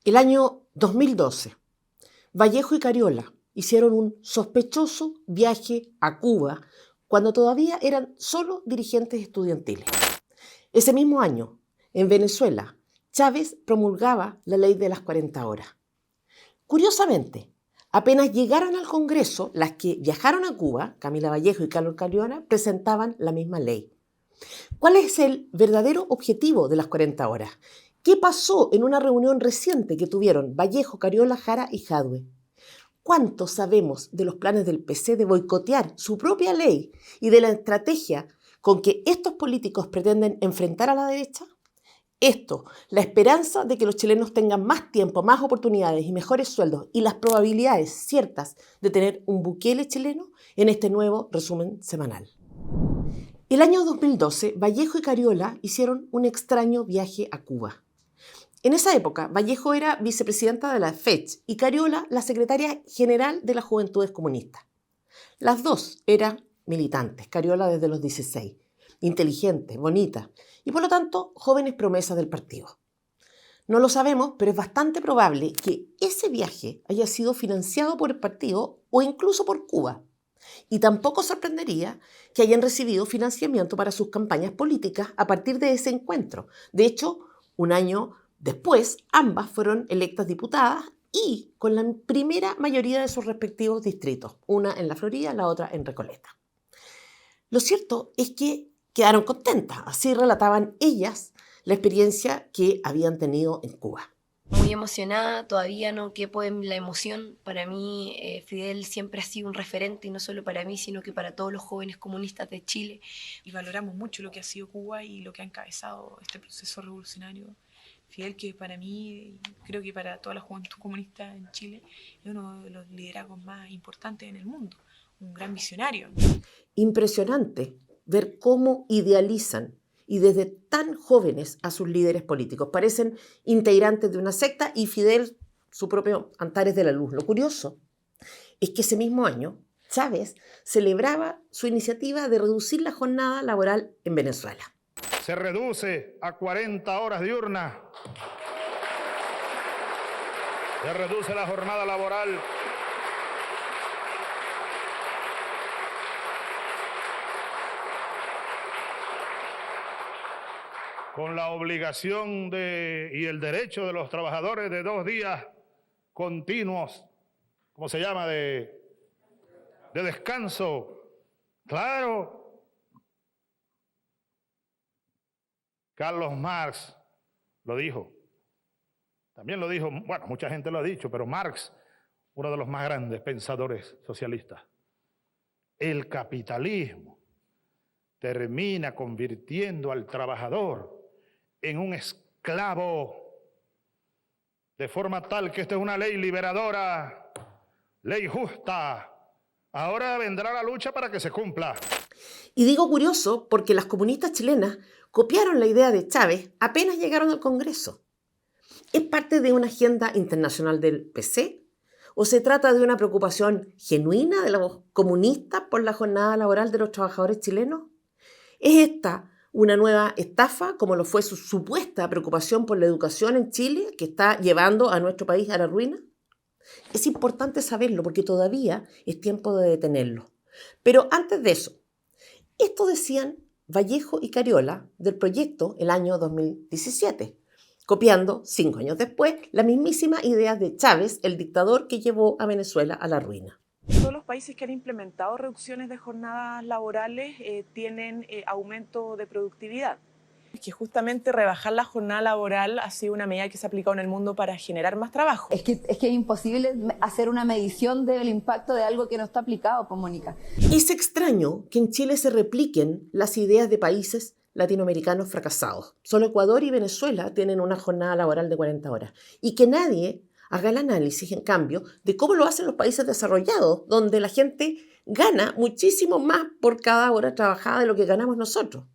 El año 2012, Vallejo y Cariola hicieron un sospechoso viaje a Cuba cuando todavía eran solo dirigentes estudiantiles. Ese mismo año, en Venezuela, Chávez promulgaba la ley de las 40 horas. Curiosamente, apenas llegaron al Congreso, las que viajaron a Cuba, Camila Vallejo y Carlos Cariola, presentaban la misma ley. ¿Cuál es el verdadero objetivo de las 40 horas? ¿Qué pasó en una reunión reciente que tuvieron Vallejo, Cariola, Jara y Jadwe? ¿Cuánto sabemos de los planes del PC de boicotear su propia ley y de la estrategia con que estos políticos pretenden enfrentar a la derecha? Esto, la esperanza de que los chilenos tengan más tiempo, más oportunidades y mejores sueldos y las probabilidades ciertas de tener un Bukele chileno en este nuevo resumen semanal. El año 2012, Vallejo y Cariola hicieron un extraño viaje a Cuba. En esa época, Vallejo era vicepresidenta de la FECH y Cariola la secretaria general de las Juventudes Comunistas. Las dos eran militantes, Cariola desde los 16, inteligentes, bonitas y por lo tanto jóvenes promesas del partido. No lo sabemos, pero es bastante probable que ese viaje haya sido financiado por el partido o incluso por Cuba. Y tampoco sorprendería que hayan recibido financiamiento para sus campañas políticas a partir de ese encuentro. De hecho, un año después, ambas fueron electas diputadas y con la primera mayoría de sus respectivos distritos, una en la Florida, la otra en Recoleta. Lo cierto es que quedaron contentas, así relataban ellas la experiencia que habían tenido en Cuba. Muy emocionada, todavía no quepo en la emoción. Para mí, Fidel siempre ha sido un referente, y no solo para mí, sino que para todos los jóvenes comunistas de Chile. Y valoramos mucho lo que ha sido Cuba y lo que ha encabezado este proceso revolucionario. Fidel, que para mí, creo que para toda la juventud comunista en Chile, es uno de los liderazgos más importantes en el mundo, un gran visionario. Impresionante ver cómo idealizan y desde tan jóvenes a sus líderes políticos. Parecen integrantes de una secta y Fidel su propio Antares de la Luz. Lo curioso es que ese mismo año Chávez celebraba su iniciativa de reducir la jornada laboral en Venezuela. Se reduce a 40 horas diurnas. Se reduce la jornada laboral. Con la obligación y el derecho de los trabajadores de 2 días continuos, ¿cómo se llama?, de descanso. Claro. Carlos Marx lo dijo. También lo dijo, bueno, mucha gente lo ha dicho, pero Marx, uno de los más grandes pensadores socialistas. El capitalismo termina convirtiendo al trabajador en un esclavo, de forma tal que esta es una ley liberadora, ley justa. Ahora vendrá la lucha para que se cumpla. Y digo curioso porque las comunistas chilenas copiaron la idea de Chávez apenas llegaron al Congreso. ¿Es parte de una agenda internacional del PC? ¿O se trata de una preocupación genuina de los comunistas por la jornada laboral de los trabajadores chilenos? ¿Es esta una nueva estafa, como lo fue su supuesta preocupación por la educación en Chile, que está llevando a nuestro país a la ruina? Es importante saberlo porque todavía es tiempo de detenerlo. Pero antes de eso, esto decían Vallejo y Cariola del proyecto el año 2017, copiando 5 años después las mismísimas ideas de Chávez, el dictador que llevó a Venezuela a la ruina. Todos los países que han implementado reducciones de jornadas laborales tienen aumento de productividad. Es que justamente rebajar la jornada laboral ha sido una medida que se ha aplicado en el mundo para generar más trabajo. Es que es imposible hacer una medición del impacto de algo que no está aplicado, pues, Mónica. Es extraño que en Chile se repliquen las ideas de países latinoamericanos fracasados. Solo Ecuador y Venezuela tienen una jornada laboral de 40 horas. Y que nadie haga el análisis, en cambio, de cómo lo hacen los países desarrollados, donde la gente gana muchísimo más por cada hora trabajada de lo que ganamos nosotros.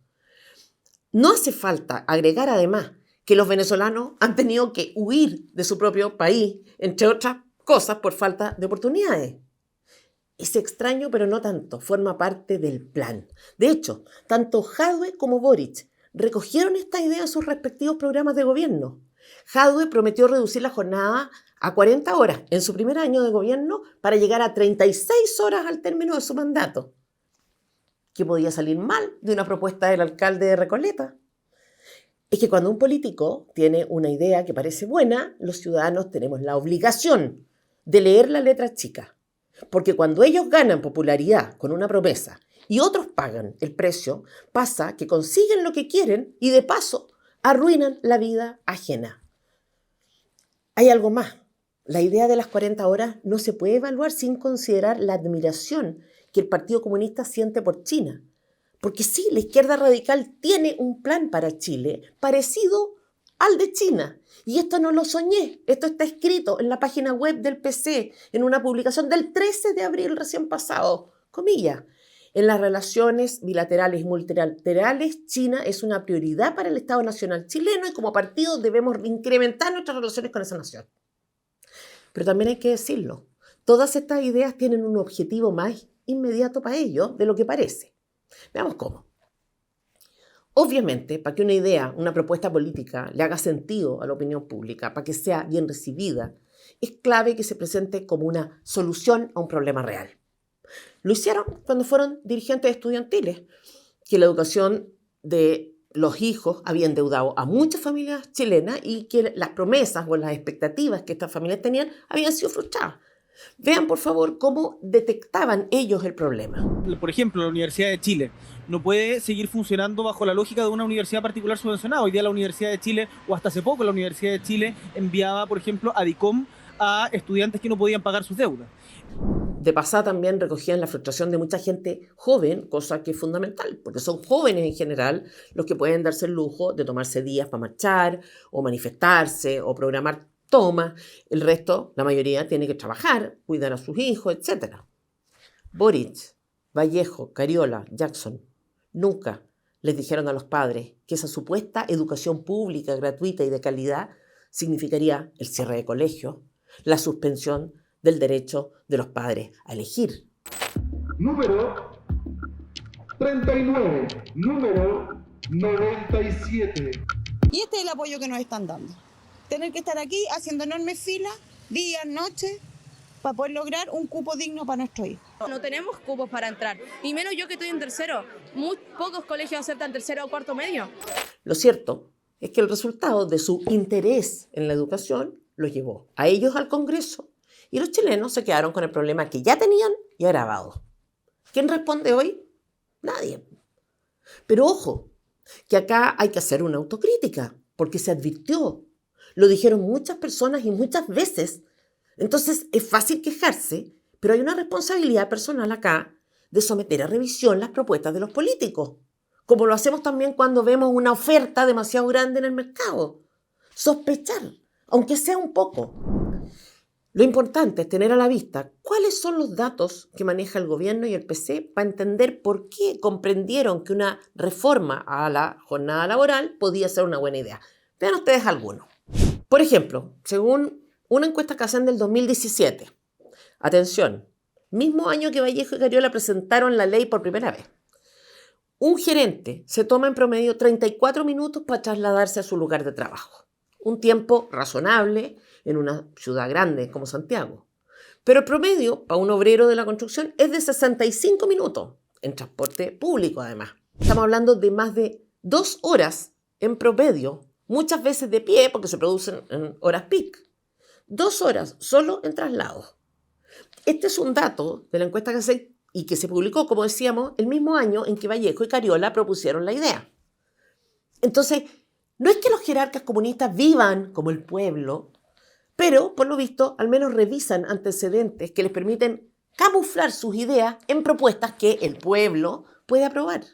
No hace falta agregar además que los venezolanos han tenido que huir de su propio país, entre otras cosas, por falta de oportunidades. Es extraño, pero no tanto, forma parte del plan. De hecho, tanto Jadwe como Boric recogieron esta idea en sus respectivos programas de gobierno. Jadwe prometió reducir la jornada a 40 horas en su primer año de gobierno para llegar a 36 horas al término de su mandato. ¿Qué podía salir mal de una propuesta del alcalde de Recoleta? Es que cuando un político tiene una idea que parece buena, los ciudadanos tenemos la obligación de leer la letra chica. Porque cuando ellos ganan popularidad con una promesa y otros pagan el precio, pasa que consiguen lo que quieren y de paso arruinan la vida ajena. Hay algo más. La idea de las 40 horas no se puede evaluar sin considerar la admiración que el Partido Comunista siente por China. Porque sí, la izquierda radical tiene un plan para Chile parecido al de China. Y esto no lo soñé, esto está escrito en la página web del PC, en una publicación del 13 de abril recién pasado. Comillas, en las relaciones bilaterales y multilaterales, China es una prioridad para el Estado Nacional chileno y como partido debemos incrementar nuestras relaciones con esa nación. Pero también hay que decirlo, todas estas ideas tienen un objetivo más inmediato para ellos de lo que parece. Veamos cómo. Obviamente, para que una idea, una propuesta política le haga sentido a la opinión pública, para que sea bien recibida, es clave que se presente como una solución a un problema real. Lo hicieron cuando fueron dirigentes estudiantiles, que la educación de los hijos había endeudado a muchas familias chilenas y que las promesas o las expectativas que estas familias tenían habían sido frustradas. Vean, por favor, cómo detectaban ellos el problema. Por ejemplo, la Universidad de Chile no puede seguir funcionando bajo la lógica de una universidad particular subvencionada. Hoy día la Universidad de Chile, o hasta hace poco la Universidad de Chile, enviaba, por ejemplo, a DICOM a estudiantes que no podían pagar sus deudas. De pasada también recogían la frustración de mucha gente joven, cosa que es fundamental, porque son jóvenes en general los que pueden darse el lujo de tomarse días para marchar, o manifestarse, o programar tomas. El resto, la mayoría, tiene que trabajar, cuidar a sus hijos, etc. Boric, Vallejo, Cariola, Jackson nunca les dijeron a los padres que esa supuesta educación pública, gratuita y de calidad significaría el cierre de colegios, la suspensión del derecho de los padres a elegir. Número 39, número 97. Y este es el apoyo que nos están dando. Tener que estar aquí haciendo enormes filas, días, noches, para poder lograr un cupo digno para nuestro hijo. No tenemos cupos para entrar, y menos yo que estoy en tercero. Muy pocos colegios aceptan tercero o cuarto medio. Lo cierto es que el resultado de su interés en la educación los llevó a ellos al Congreso y los chilenos se quedaron con el problema que ya tenían y agravado. ¿Quién responde hoy? Nadie. Pero ojo, que acá hay que hacer una autocrítica, porque se advirtió. Lo dijeron muchas personas y muchas veces. Entonces es fácil quejarse, pero hay una responsabilidad personal acá de someter a revisión las propuestas de los políticos, como lo hacemos también cuando vemos una oferta demasiado grande en el mercado. Sospechar, aunque sea un poco. Lo importante es tener a la vista cuáles son los datos que maneja el gobierno y el PC para entender por qué comprendieron que una reforma a la jornada laboral podía ser una buena idea. Vean ustedes algunos. Por ejemplo, según una encuesta que hacen del 2017, atención, mismo año que Vallejo y Cariola presentaron la ley por primera vez, un gerente se toma en promedio 34 minutos para trasladarse a su lugar de trabajo. Un tiempo razonable en una ciudad grande como Santiago. Pero el promedio para un obrero de la construcción es de 65 minutos, en transporte público además. Estamos hablando de más de 2 horas en promedio, muchas veces de pie porque se producen en horas peak. 2 horas solo en traslados. Este es un dato de la encuesta que hace y que se publicó, como decíamos, el mismo año en que Vallejo y Cariola propusieron la idea. Entonces, no es que los jerarcas comunistas vivan como el pueblo, pero, por lo visto, al menos revisan antecedentes que les permiten camuflar sus ideas en propuestas que el pueblo puede aprobar.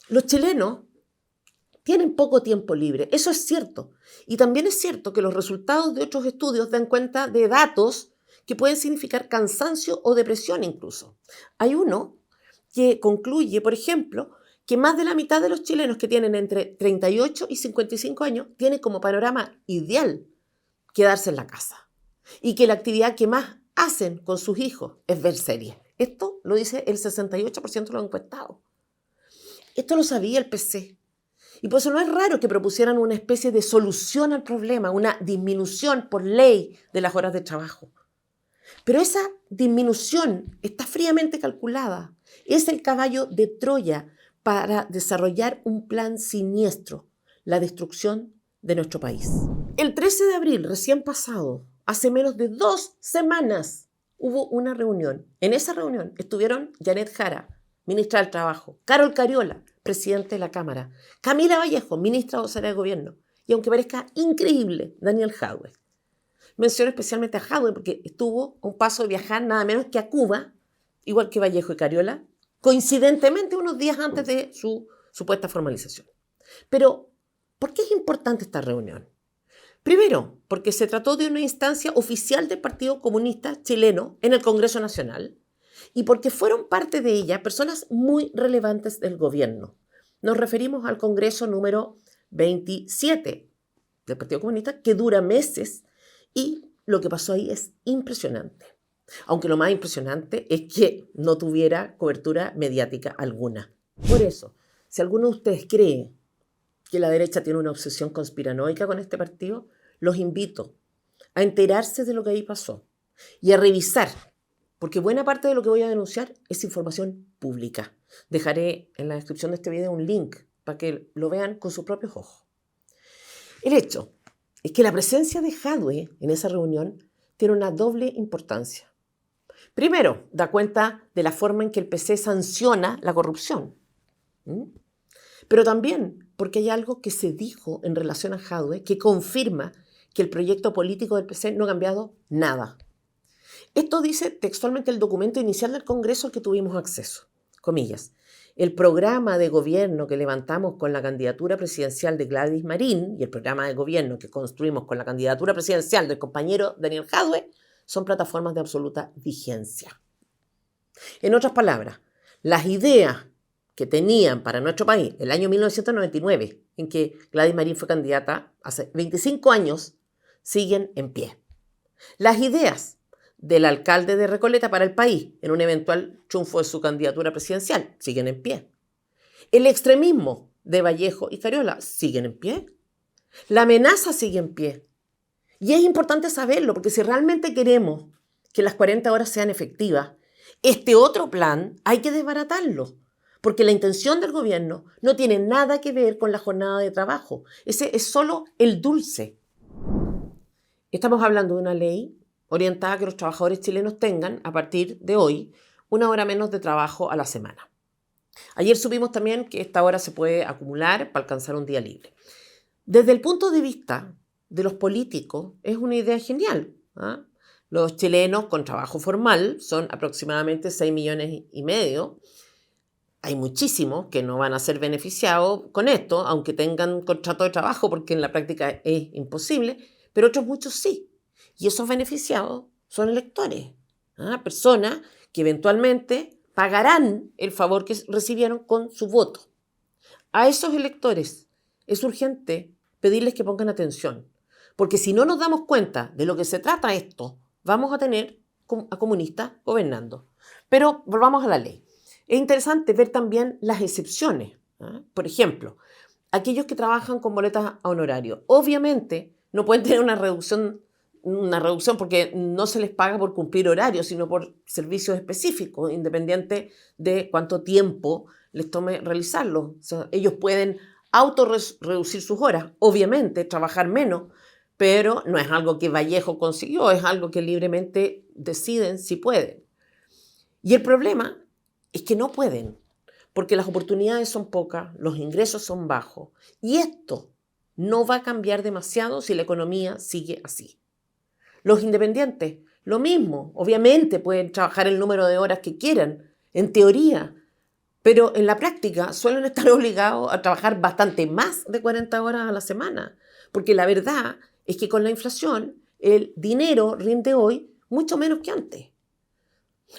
Los chilenos tienen poco tiempo libre, eso es cierto. Y también es cierto que los resultados de otros estudios dan cuenta de datos que pueden significar cansancio o depresión incluso. Hay uno que concluye, por ejemplo, que más de la mitad de los chilenos que tienen entre 38 y 55 años tienen como panorama ideal quedarse en la casa y que la actividad que más hacen con sus hijos es ver series. Esto lo dice el 68% de los encuestados. Esto lo sabía el PC Y por eso no es raro que propusieran una especie de solución al problema, una disminución por ley de las horas de trabajo. Pero esa disminución está fríamente calculada. Es el caballo de Troya para desarrollar un plan siniestro, la destrucción de nuestro país. El 13 de abril, recién pasado, hace menos de 2 semanas, hubo una reunión. En esa reunión estuvieron Janet Jara, ministra del Trabajo, Carol Cariola, presidente de la Cámara, Camila Vallejo, ministra vocera de Gobierno, y aunque parezca increíble, Daniel Jadwe. Menciono especialmente a Jadwe porque estuvo a un paso de viajar nada menos que a Cuba, igual que Vallejo y Cariola, coincidentemente unos días antes de su supuesta formalización. Pero, ¿por qué es importante esta reunión? Primero, porque se trató de una instancia oficial del Partido Comunista Chileno en el Congreso Nacional y porque fueron parte de ella personas muy relevantes del gobierno. Nos referimos al Congreso número 27 del Partido Comunista, que dura meses, y lo que pasó ahí es impresionante. Aunque lo más impresionante es que no tuviera cobertura mediática alguna. Por eso, si alguno de ustedes cree que la derecha tiene una obsesión conspiranoica con este partido, los invito a enterarse de lo que ahí pasó y a revisar, porque buena parte de lo que voy a denunciar es información pública. Dejaré en la descripción de este video un link para que lo vean con sus propios ojos. El hecho es que la presencia de Jadwe en esa reunión tiene una doble importancia. Primero, da cuenta de la forma en que el PC sanciona la corrupción. Pero también porque hay algo que se dijo en relación a Jadwe que confirma que el proyecto político del PC no ha cambiado nada. Esto dice textualmente el documento inicial del Congreso al que tuvimos acceso. Comillas. El programa de gobierno que levantamos con la candidatura presidencial de Gladys Marín y el programa de gobierno que construimos con la candidatura presidencial del compañero Daniel Jadwe son plataformas de absoluta vigencia. En otras palabras, las ideas que tenían para nuestro país el año 1999, en que Gladys Marín fue candidata hace 25 años, siguen en pie. Las ideas del alcalde de Recoleta para el país en un eventual triunfo de su candidatura presidencial siguen en pie. El extremismo de Vallejo y Cariola siguen en pie. La amenaza sigue en pie. Y es importante saberlo porque si realmente queremos que las 40 horas sean efectivas, este otro plan hay que desbaratarlo. Porque la intención del gobierno no tiene nada que ver con la jornada de trabajo. Ese es solo el dulce. Estamos hablando de una ley orientada a que los trabajadores chilenos tengan, a partir de hoy, 1 hora menos de trabajo a la semana. Ayer supimos también que esta hora se puede acumular para alcanzar un día libre. Desde el punto de vista de los políticos, es una idea genial. Los chilenos con trabajo formal son aproximadamente 6,5 millones. Hay muchísimos que no van a ser beneficiados con esto, aunque tengan contrato de trabajo, porque en la práctica es imposible, pero otros muchos sí. Y esos beneficiados son electores, personas que eventualmente pagarán el favor que recibieron con su voto. A esos electores es urgente pedirles que pongan atención, porque si no nos damos cuenta de lo que se trata esto, vamos a tener a comunistas gobernando. Pero volvamos a la ley. Es interesante ver también las excepciones. Por ejemplo, aquellos que trabajan con boletas a honorario. Obviamente no pueden tener una reducción porque no se les paga por cumplir horarios, sino por servicios específicos, independiente de cuánto tiempo les tome realizarlo. O sea, ellos pueden autorreducir sus horas, obviamente, trabajar menos, pero no es algo que Vallejo consiguió, es algo que libremente deciden si pueden. Y el problema es que no pueden, porque las oportunidades son pocas, los ingresos son bajos, y esto no va a cambiar demasiado si la economía sigue así. Los independientes, lo mismo, obviamente pueden trabajar el número de horas que quieran, en teoría, pero en la práctica suelen estar obligados a trabajar bastante más de 40 horas a la semana, porque la verdad es que con la inflación el dinero rinde hoy mucho menos que antes.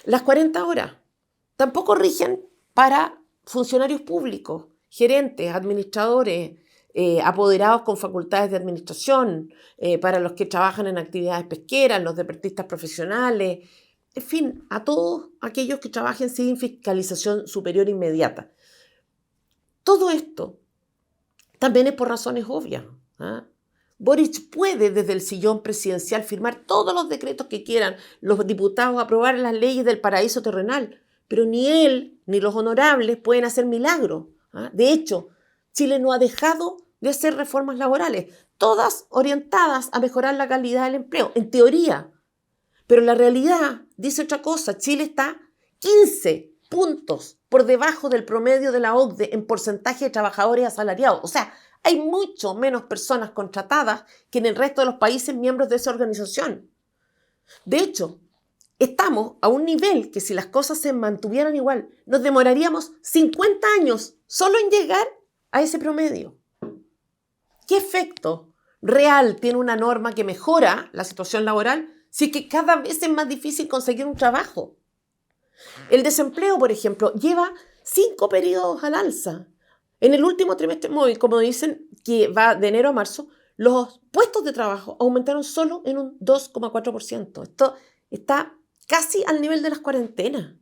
Las 40 horas tampoco rigen para funcionarios públicos, gerentes, administradores, apoderados con facultades de administración, para los que trabajan en actividades pesqueras, los deportistas profesionales, en fin, a todos aquellos que trabajen sin fiscalización superior inmediata. Todo esto también es por razones obvias. ¿Ah? Boric puede desde el sillón presidencial firmar todos los decretos que quieran, los diputados aprobar las leyes del paraíso terrenal, pero ni él ni los honorables pueden hacer milagros. ¿Ah? De hecho, Chile no ha dejado de hacer reformas laborales, todas orientadas a mejorar la calidad del empleo, en teoría. Pero la realidad dice otra cosa. Chile está 15 puntos por debajo del promedio de la OCDE en porcentaje de trabajadores asalariados. O sea, hay mucho menos personas contratadas que en el resto de los países miembros de esa organización. De hecho, estamos a un nivel que si las cosas se mantuvieran igual, nos demoraríamos 50 años solo en llegar a ese promedio. ¿Qué efecto real tiene una norma que mejora la situación laboral si es que cada vez es más difícil conseguir un trabajo? El desempleo, por ejemplo, lleva 5 periodos al alza. En el último trimestre móvil, como dicen, que va de enero a marzo, los puestos de trabajo aumentaron solo en un 2,4%. Esto está casi al nivel de las cuarentenas.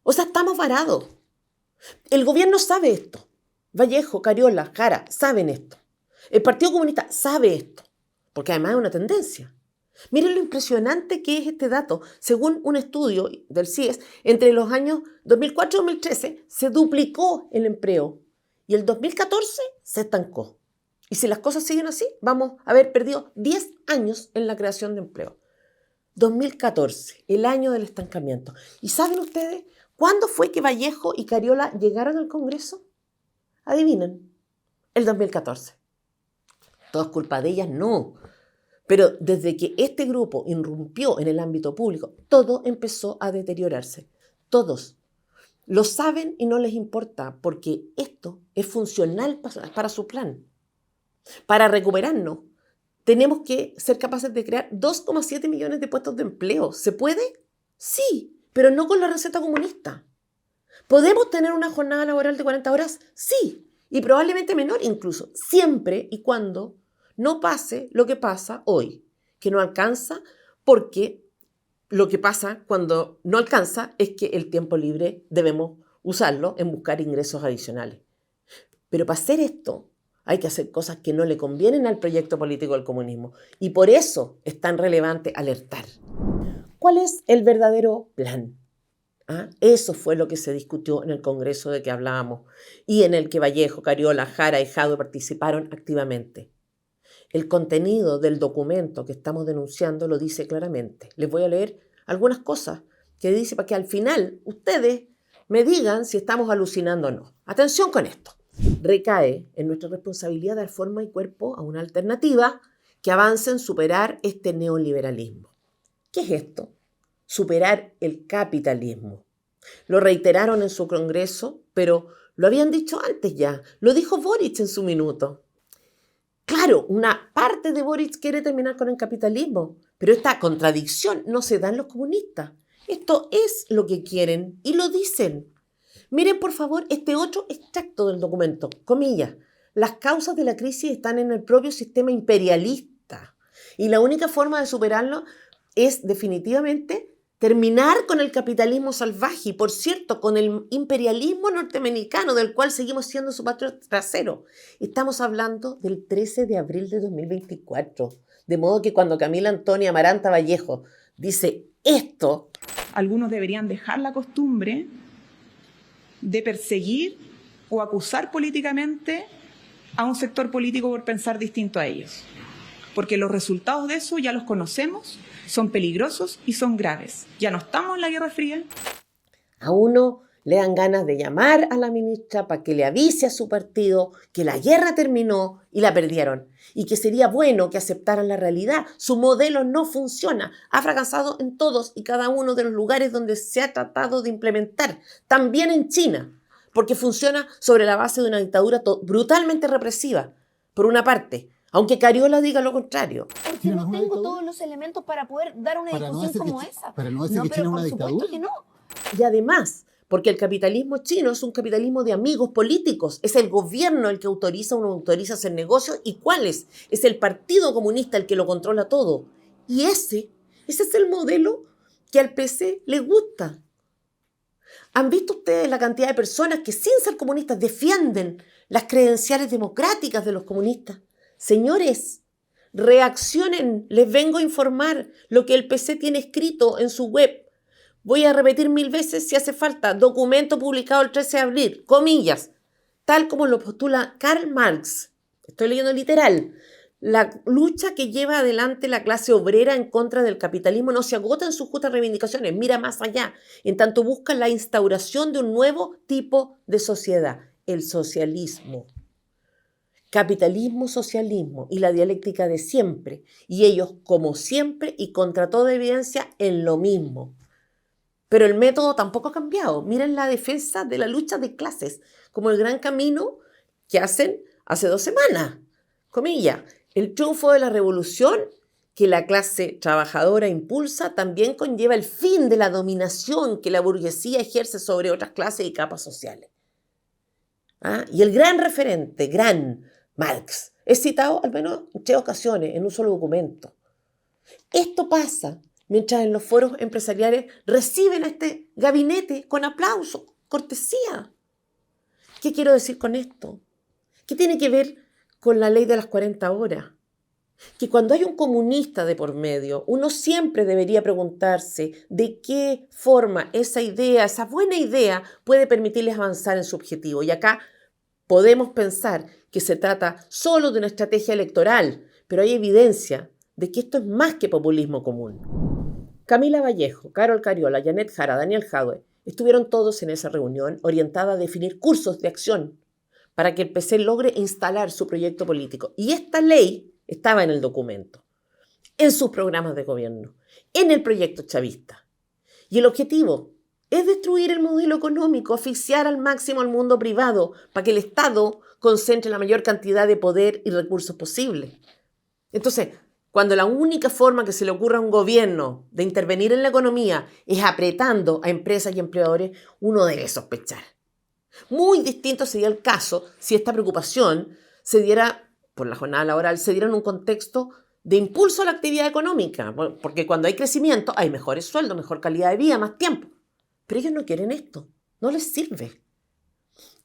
O sea, estamos varados. El gobierno sabe esto. Vallejo, Cariola, Jara saben esto. El Partido Comunista sabe esto, porque además es una tendencia. Miren lo impresionante que es este dato. Según un estudio del CIES, entre los años 2004 y 2013 se duplicó el empleo y el 2014 se estancó. Y si las cosas siguen así, vamos a haber perdido 10 años en la creación de empleo. 2014, el año del estancamiento. ¿Y saben ustedes cuándo fue que Vallejo y Cariola llegaron al Congreso? Adivinen, el 2014. ¿Todo es culpa de ellas? No. Pero desde que este grupo irrumpió en el ámbito público, todo empezó a deteriorarse. Todos lo saben y no les importa, porque esto es funcional para su plan. Para recuperarnos, tenemos que ser capaces de crear 2,7 millones de puestos de empleo. ¿Se puede? Sí, pero no con la receta comunista. ¿Podemos tener una jornada laboral de 40 horas? Sí, y probablemente menor incluso, siempre y cuando no pase lo que pasa hoy, que no alcanza, porque lo que pasa cuando no alcanza es que el tiempo libre debemos usarlo en buscar ingresos adicionales. Pero para hacer esto hay que hacer cosas que no le convienen al proyecto político del comunismo. Y por eso es tan relevante alertar. ¿Cuál es el verdadero plan? ¿Ah? Eso fue lo que se discutió en el Congreso de que hablábamos y en el que Vallejo, Cariola, Jara y Jadwe participaron activamente. El contenido del documento que estamos denunciando lo dice claramente. Les voy a leer algunas cosas que dice para que al final ustedes me digan si estamos alucinando o no. Atención con esto. Recae en nuestra responsabilidad dar forma y cuerpo a una alternativa que avance en superar este neoliberalismo. ¿Qué es esto? Superar el capitalismo. Lo reiteraron en su congreso, pero lo habían dicho antes ya. Lo dijo Boric en su minuto. Claro, una parte de Boric quiere terminar con el capitalismo, pero esta contradicción no se da en los comunistas. Esto es lo que quieren y lo dicen. Miren, por favor, este otro extracto del documento, comillas. Las causas de la crisis están en el propio sistema imperialista y la única forma de superarlo es definitivamente terminar con el capitalismo salvaje y, por cierto, con el imperialismo norteamericano, del cual seguimos siendo su patio trasero. Estamos hablando del 13 de abril de 2024. De modo que cuando Camila Antonia Amaranta Vallejo dice esto... Algunos deberían dejar la costumbre de perseguir o acusar políticamente a un sector político por pensar distinto a ellos. Porque los resultados de eso ya los conocemos, son peligrosos y son graves. Ya no estamos en la Guerra Fría. A uno le dan ganas de llamar a la ministra para que le avise a su partido que la guerra terminó y la perdieron y que sería bueno que aceptaran la realidad. Su modelo no funciona, ha fracasado en todos y cada uno de los lugares donde se ha tratado de implementar, también en China, porque funciona sobre la base de una dictadura brutalmente represiva, por una parte, aunque Cariola diga lo contrario. Porque no tengo todos los elementos para poder dar una discusión como esa. Para no decir que China es una dictadura. Que no. Y además, porque el capitalismo chino es un capitalismo de amigos políticos. Es el gobierno el que autoriza o no autoriza hacer negocios. ¿Y cuáles? Es el Partido Comunista el que lo controla todo. Y ese es el modelo que al PC le gusta. ¿Han visto ustedes la cantidad de personas que sin ser comunistas defienden las credenciales democráticas de los comunistas. Señores, reaccionen, les vengo a informar lo que el PC tiene escrito en su web. Voy a repetir 1000 veces si hace falta. Documento publicado el 13 de abril, comillas, tal como lo postula Karl Marx. Estoy leyendo literal. La lucha que lleva adelante la clase obrera en contra del capitalismo no se agota en sus justas reivindicaciones, mira más allá, en tanto busca la instauración de un nuevo tipo de sociedad, el socialismo. Capitalismo, socialismo y la dialéctica de siempre, y ellos como siempre y contra toda evidencia en lo mismo. Pero el método tampoco ha cambiado. Miren la defensa de la lucha de clases, como el gran camino que hacen hace 2 semanas. Comillas, el triunfo de la revolución que la clase trabajadora impulsa también conlleva el fin de la dominación que la burguesía ejerce sobre otras clases y capas sociales. Y el gran referente, Marx, es citado al menos en 3 ocasiones en un solo documento. Esto pasa mientras en los foros empresariales reciben a este gabinete con aplauso, cortesía. ¿Qué quiero decir con esto? ¿Qué tiene que ver con la ley de las 40 horas? Que cuando hay un comunista de por medio, uno siempre debería preguntarse de qué forma esa idea, esa buena idea, puede permitirles avanzar en su objetivo. Y acá podemos pensar que se trata solo de una estrategia electoral, pero hay evidencia de que esto es más que populismo común. Camila Vallejo, Carol Cariola, Janet Jara, Daniel Jadwe, estuvieron todos en esa reunión orientada a definir cursos de acción para que el PC logre instalar su proyecto político. Y esta ley estaba en el documento, en sus programas de gobierno, en el proyecto chavista. Y el objetivo es destruir el modelo económico, asfixiar al máximo al mundo privado para que el Estado concentre la mayor cantidad de poder y recursos posible. Entonces, cuando la única forma que se le ocurra a un gobierno de intervenir en la economía es apretando a empresas y empleadores, uno debe sospechar. Muy distinto sería el caso si esta preocupación se diera, por la jornada laboral, se diera en un contexto de impulso a la actividad económica, porque cuando hay crecimiento hay mejores sueldos, mejor calidad de vida, más tiempo. Pero ellos no quieren esto, no les sirve.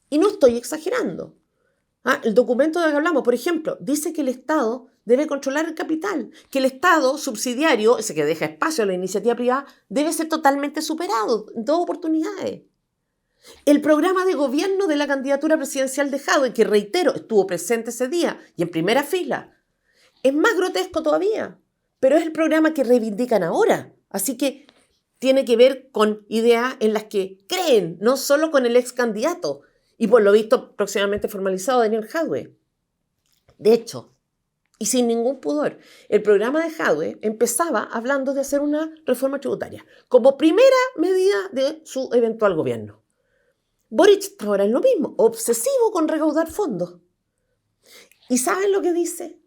Y no estoy exagerando. El documento del que hablamos, por ejemplo, dice que el Estado debe controlar el capital, que el Estado subsidiario, ese que deja espacio a la iniciativa privada, debe ser totalmente superado en todas oportunidades. El programa de gobierno de la candidatura presidencial de Jadwe, que reitero, estuvo presente ese día y en primera fila, es más grotesco todavía, pero es el programa que reivindican ahora. Así que tiene que ver con ideas en las que creen, no solo con el ex candidato y por lo visto próximamente formalizado Daniel Jadwe. De hecho, y sin ningún pudor, el programa de Jadwe empezaba hablando de hacer una reforma tributaria como primera medida de su eventual gobierno. Boric ahora es lo mismo, obsesivo con recaudar fondos. ¿Y saben lo que dice?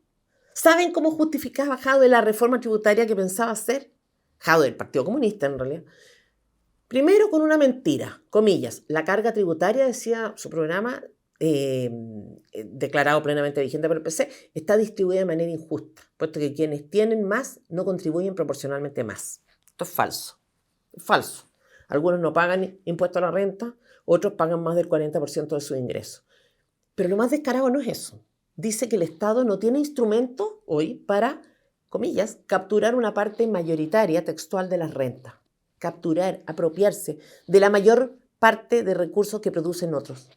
¿Saben cómo justificaba Jadwe la reforma tributaria que pensaba hacer? Jadwe, el Partido Comunista en realidad. Primero con una mentira, comillas, la carga tributaria, decía su programa, declarado plenamente vigente por el PC, está distribuida de manera injusta, puesto que quienes tienen más no contribuyen proporcionalmente más. Esto es falso, es falso. Algunos no pagan impuesto a la renta, otros pagan más del 40% de sus ingresos. Pero lo más descarado no es eso. Dice que el Estado no tiene instrumentos hoy para, comillas, capturar una parte mayoritaria textual de las rentas. Capturar, apropiarse de la mayor parte de recursos que producen otros.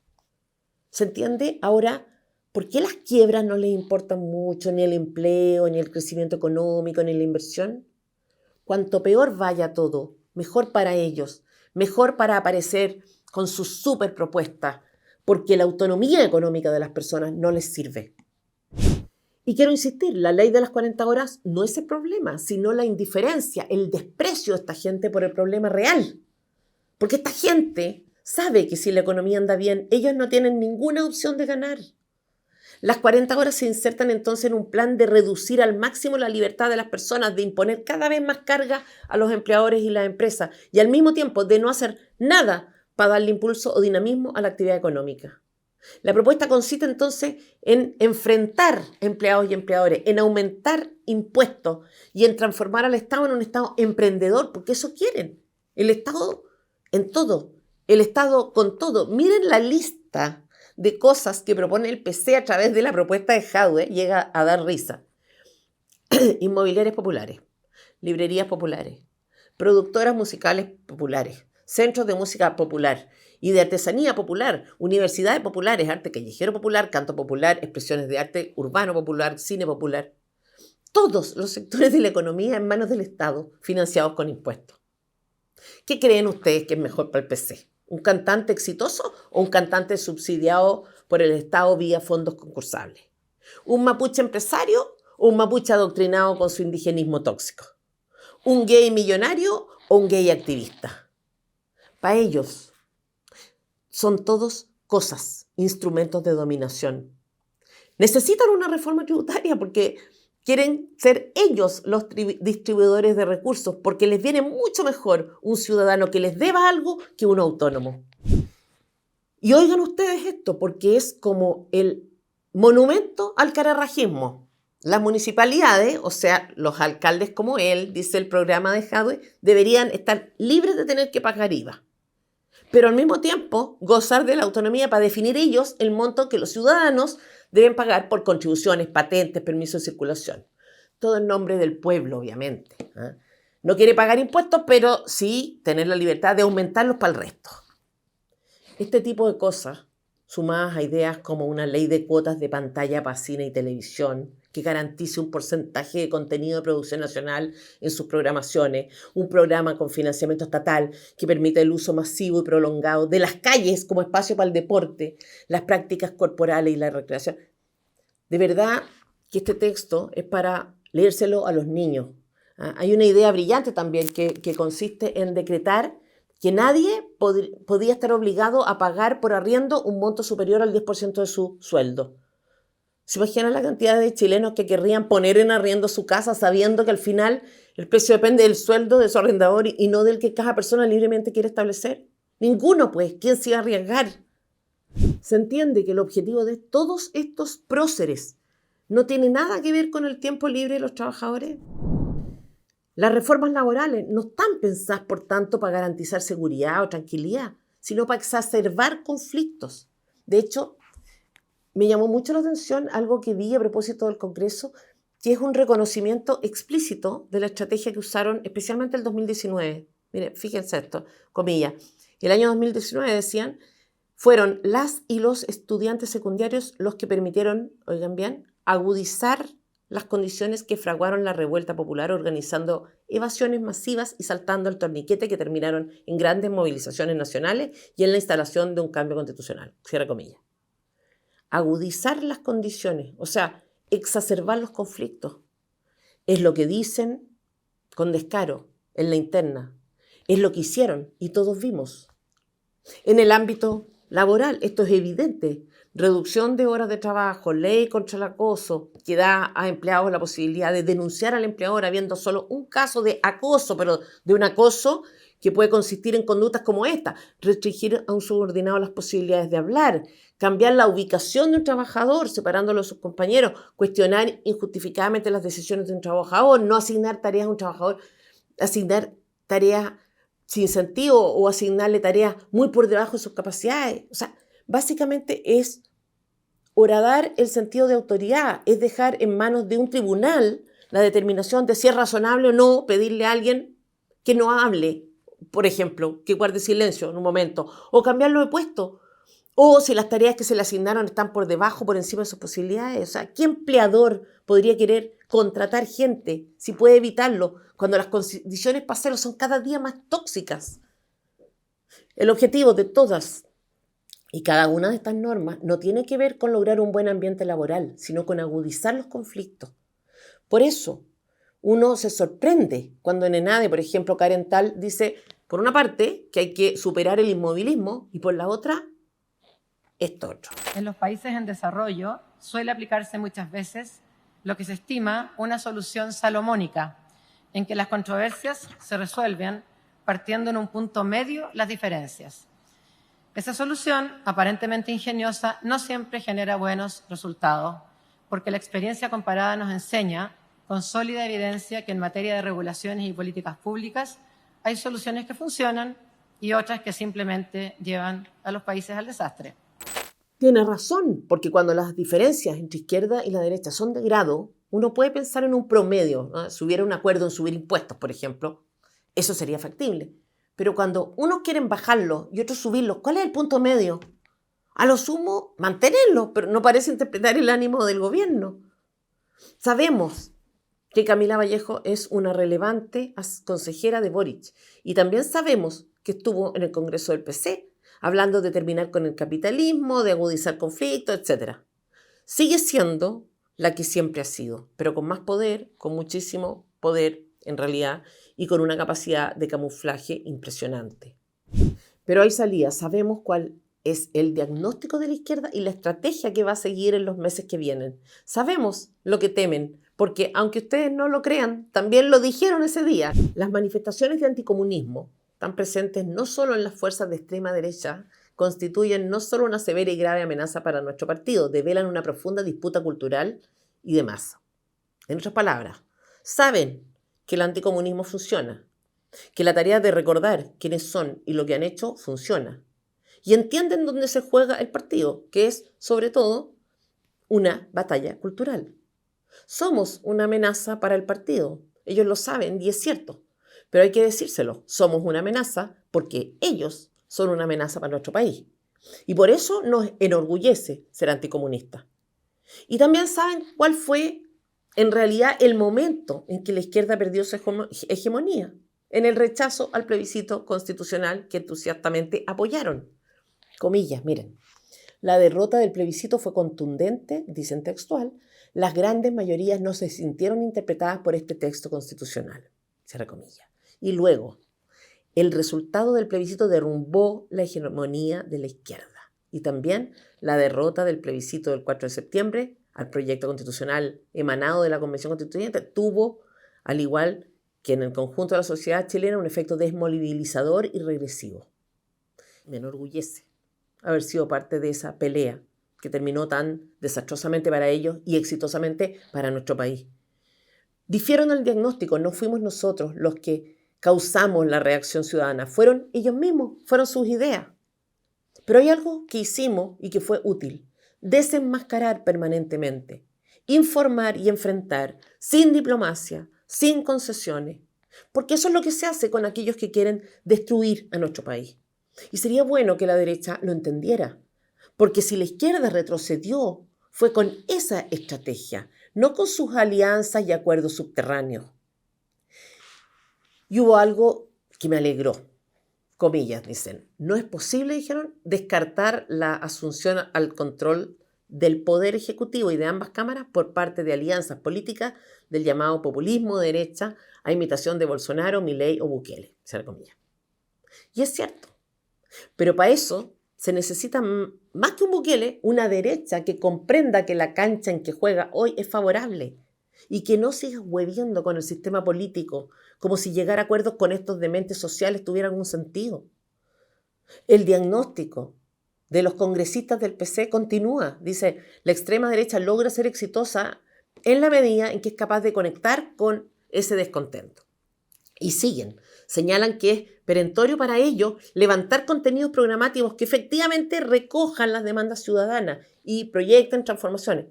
¿Se entiende? Ahora, ¿por qué las quiebras no les importan mucho, ni el empleo, ni el crecimiento económico, ni la inversión? Cuanto peor vaya todo, mejor para ellos, mejor para aparecer con sus súper propuestas, porque la autonomía económica de las personas no les sirve. Y quiero insistir, la ley de las 40 horas no es el problema, sino la indiferencia, el desprecio de esta gente por el problema real. Porque esta gente sabe que si la economía anda bien, ellos no tienen ninguna opción de ganar. Las 40 horas se insertan entonces en un plan de reducir al máximo la libertad de las personas, de imponer cada vez más carga a los empleadores y las empresas, y al mismo tiempo de no hacer nada para darle impulso o dinamismo a la actividad económica. La propuesta consiste entonces en enfrentar empleados y empleadores, en aumentar impuestos y en transformar al Estado en un Estado emprendedor, porque eso quieren. El Estado en todo, el Estado con todo. Miren la lista de cosas que propone el PC a través de la propuesta de Jadwe llega a dar risa. Inmobiliarias populares, librerías populares, productoras musicales populares, centros de música popular y de artesanía popular, universidades populares, arte callejero popular, canto popular, expresiones de arte urbano popular, cine popular. Todos los sectores de la economía en manos del Estado, financiados con impuestos. ¿Qué creen ustedes que es mejor para el PC? ¿Un cantante exitoso o un cantante subsidiado por el Estado vía fondos concursables? ¿Un mapuche empresario o un mapuche adoctrinado con su indigenismo tóxico? ¿Un gay millonario o un gay activista? Para ellos son todos cosas, instrumentos de dominación. Necesitan una reforma tributaria porque quieren ser ellos los distribuidores de recursos, porque les viene mucho mejor un ciudadano que les deba algo que un autónomo. Y oigan ustedes esto, porque es como el monumento al cararrajismo. Las municipalidades, o sea, los alcaldes como él, dice el programa de Jadwe, deberían estar libres de tener que pagar IVA. Pero al mismo tiempo gozar de la autonomía para definir ellos el monto que los ciudadanos deben pagar por contribuciones, patentes, permisos de circulación. Todo en nombre del pueblo, obviamente. No quiere pagar impuestos, pero sí tener la libertad de aumentarlos para el resto. Este tipo de cosas, sumadas a ideas como una ley de cuotas de pantalla para cine y televisión, que garantice un porcentaje de contenido de producción nacional en sus programaciones, un programa con financiamiento estatal que permita el uso masivo y prolongado de las calles como espacio para el deporte, las prácticas corporales y la recreación. De verdad que este texto es para leérselo a los niños. Hay una idea brillante también que consiste en decretar que nadie podía estar obligado a pagar por arriendo un monto superior al 10% de su sueldo. ¿Se imaginan la cantidad de chilenos que querrían poner en arriendo su casa sabiendo que al final el precio depende del sueldo de su arrendador y no del que cada persona libremente quiere establecer? Ninguno, pues. ¿Quién se iba a arriesgar? Se entiende que el objetivo de todos estos próceres no tiene nada que ver con el tiempo libre de los trabajadores. Las reformas laborales no están pensadas, por tanto, para garantizar seguridad o tranquilidad, sino para exacerbar conflictos. De hecho, me llamó mucho la atención algo que vi a propósito del Congreso, que es un reconocimiento explícito de la estrategia que usaron especialmente el 2019. Miren, fíjense esto, comillas. El año 2019, decían, fueron las y los estudiantes secundarios los que permitieron, oigan bien, agudizar las condiciones que fraguaron la revuelta popular, organizando evasiones masivas y saltando el torniquete que terminaron en grandes movilizaciones nacionales y en la instalación de un cambio constitucional. Cierra comillas. Agudizar las condiciones, o sea, exacerbar los conflictos. Es lo que dicen con descaro en la interna. Es lo que hicieron y todos vimos. En el ámbito laboral, esto es evidente. Reducción de horas de trabajo, ley contra el acoso, que da a empleados la posibilidad de denunciar al empleador habiendo solo un caso de acoso, pero de un acoso que puede consistir en conductas como esta, restringir a un subordinado las posibilidades de hablar, cambiar la ubicación de un trabajador, separándolo de sus compañeros, cuestionar injustificadamente las decisiones de un trabajador, no asignar tareas a un trabajador, asignar tareas sin sentido o asignarle tareas muy por debajo de sus capacidades. O sea, básicamente es horadar el sentido de autoridad, es dejar en manos de un tribunal la determinación de si es razonable o no pedirle a alguien que no hable, por ejemplo, que guarde silencio en un momento, o cambiarlo de puesto, o si las tareas que se le asignaron están por debajo, por encima de sus posibilidades. O sea, ¿qué empleador podría querer contratar gente si puede evitarlo cuando las condiciones para hacerlo son cada día más tóxicas? El objetivo de todas y cada una de estas normas no tiene que ver con lograr un buen ambiente laboral, sino con agudizar los conflictos. Por eso, uno se sorprende cuando en ENADE, por ejemplo, Karen Tal dice, por una parte, que hay que superar el inmovilismo y por la otra, esto otro. En los países en desarrollo suele aplicarse muchas veces lo que se estima una solución salomónica, en que las controversias se resuelven partiendo en un punto medio las diferencias. Esa solución, aparentemente ingeniosa, no siempre genera buenos resultados, porque la experiencia comparada nos enseña, con sólida evidencia, que en materia de regulaciones y políticas públicas hay soluciones que funcionan y otras que simplemente llevan a los países al desastre. Tiene razón, porque cuando las diferencias entre izquierda y la derecha son de grado, uno puede pensar en un promedio, ¿no? Si hubiera un acuerdo en subir impuestos, por ejemplo, eso sería factible. Pero cuando unos quieren bajarlos y otros subirlos, ¿cuál es el punto medio? A lo sumo, mantenerlo, pero no parece interpretar el ánimo del gobierno. Sabemos que Camila Vallejo es una relevante consejera de Boric y también sabemos que estuvo en el Congreso del PC hablando de terminar con el capitalismo, de agudizar conflictos, etc. Sigue siendo la que siempre ha sido, pero con más poder, con muchísimo poder en realidad, y con una capacidad de camuflaje impresionante. Pero hay salida, sabemos cuál es el diagnóstico de la izquierda y la estrategia que va a seguir en los meses que vienen. Sabemos lo que temen, porque aunque ustedes no lo crean, también lo dijeron ese día. Las manifestaciones de anticomunismo, tan presentes no solo en las fuerzas de extrema derecha, constituyen no solo una severa y grave amenaza para nuestro partido, develan una profunda disputa cultural y de masa. En otras palabras, saben que el anticomunismo funciona, que la tarea de recordar quiénes son y lo que han hecho funciona. Y entienden dónde se juega el partido, que es, sobre todo, una batalla cultural. Somos una amenaza para el partido. Ellos lo saben y es cierto. Pero hay que decírselo. Somos una amenaza porque ellos son una amenaza para nuestro país. Y por eso nos enorgullece ser anticomunista. Y también saben cuál fue, en realidad, el momento en que la izquierda perdió su hegemonía, en el rechazo al plebiscito constitucional que entusiastamente apoyaron. Comillas, miren. La derrota del plebiscito fue contundente, dicen textual. Las grandes mayorías no se sintieron interpretadas por este texto constitucional. Cierra comillas. Y luego, el resultado del plebiscito derrumbó la hegemonía de la izquierda. Y también la derrota del plebiscito del 4 de septiembre al proyecto constitucional emanado de la Convención Constituyente tuvo, al igual que en el conjunto de la sociedad chilena, un efecto desmovilizador y regresivo. Me enorgullece haber sido parte de esa pelea que terminó tan desastrosamente para ellos y exitosamente para nuestro país. Difieron el diagnóstico, no fuimos nosotros los que causamos la reacción ciudadana, fueron ellos mismos, fueron sus ideas. Pero hay algo que hicimos y que fue útil: desenmascarar permanentemente, informar y enfrentar sin diplomacia, sin concesiones, porque eso es lo que se hace con aquellos que quieren destruir a nuestro país. Y sería bueno que la derecha lo entendiera, porque si la izquierda retrocedió, fue con esa estrategia, no con sus alianzas y acuerdos subterráneos. Y hubo algo que me alegró. Comillas, dicen. No es posible, dijeron, descartar la asunción al control del poder ejecutivo y de ambas cámaras por parte de alianzas políticas del llamado populismo de derecha a imitación de Bolsonaro, Milei o Bukele. Cierra comillas. Y es cierto. Pero para eso se necesita, más que un Bukele, una derecha que comprenda que la cancha en que juega hoy es favorable y que no siga hueviendo con el sistema político como si llegar a acuerdos con estos dementes sociales tuviera algún sentido. El diagnóstico de los congresistas del PC continúa. Dice, la extrema derecha logra ser exitosa en la medida en que es capaz de conectar con ese descontento. Y siguen. Señalan que es perentorio para ellos levantar contenidos programáticos que efectivamente recojan las demandas ciudadanas y proyecten transformaciones.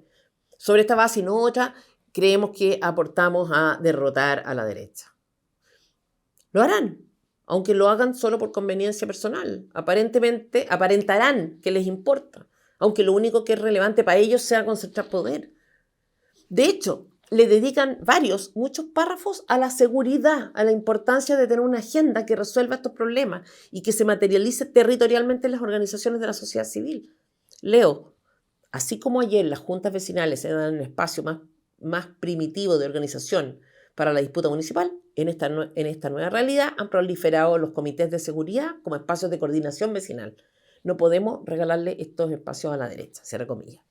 Sobre esta base y no otra, creemos que aportamos a derrotar a la derecha. Lo harán, aunque lo hagan solo por conveniencia personal. Aparentemente aparentarán que les importa, aunque lo único que es relevante para ellos sea concentrar poder. De hecho, le dedican muchos párrafos a la seguridad, a la importancia de tener una agenda que resuelva estos problemas y que se materialice territorialmente en las organizaciones de la sociedad civil. Leo, así como ayer las juntas vecinales se dan un espacio más primitivo de organización para la disputa municipal, en esta nueva realidad han proliferado los comités de seguridad como espacios de coordinación vecinal. No podemos regalarle estos espacios a la derecha, cierra comillas.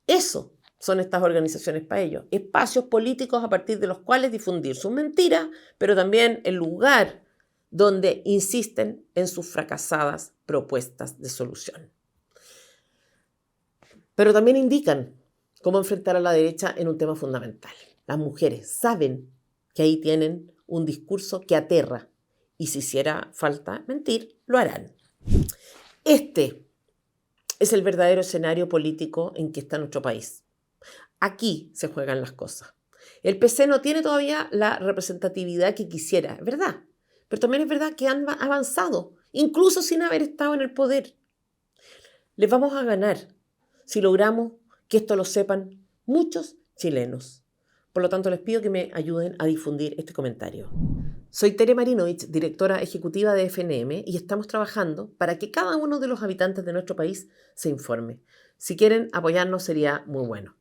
Eso son estas organizaciones para ellos, espacios políticos a partir de los cuales difundir sus mentiras, pero también el lugar donde insisten en sus fracasadas propuestas de solución. Pero también indican cómo enfrentar a la derecha en un tema fundamental. Las mujeres saben que ahí tienen un discurso que aterra y si hiciera falta mentir, lo harán. Este es el verdadero escenario político en que está nuestro país. Aquí se juegan las cosas. El PC no tiene todavía la representatividad que quisiera, es verdad, pero también es verdad que han avanzado, incluso sin haber estado en el poder. Les vamos a ganar si logramos que esto lo sepan muchos chilenos. Por lo tanto, les pido que me ayuden a difundir este comentario. Soy Tere Marinovich, directora ejecutiva de FNM, y estamos trabajando para que cada uno de los habitantes de nuestro país se informe. Si quieren apoyarnos sería muy bueno.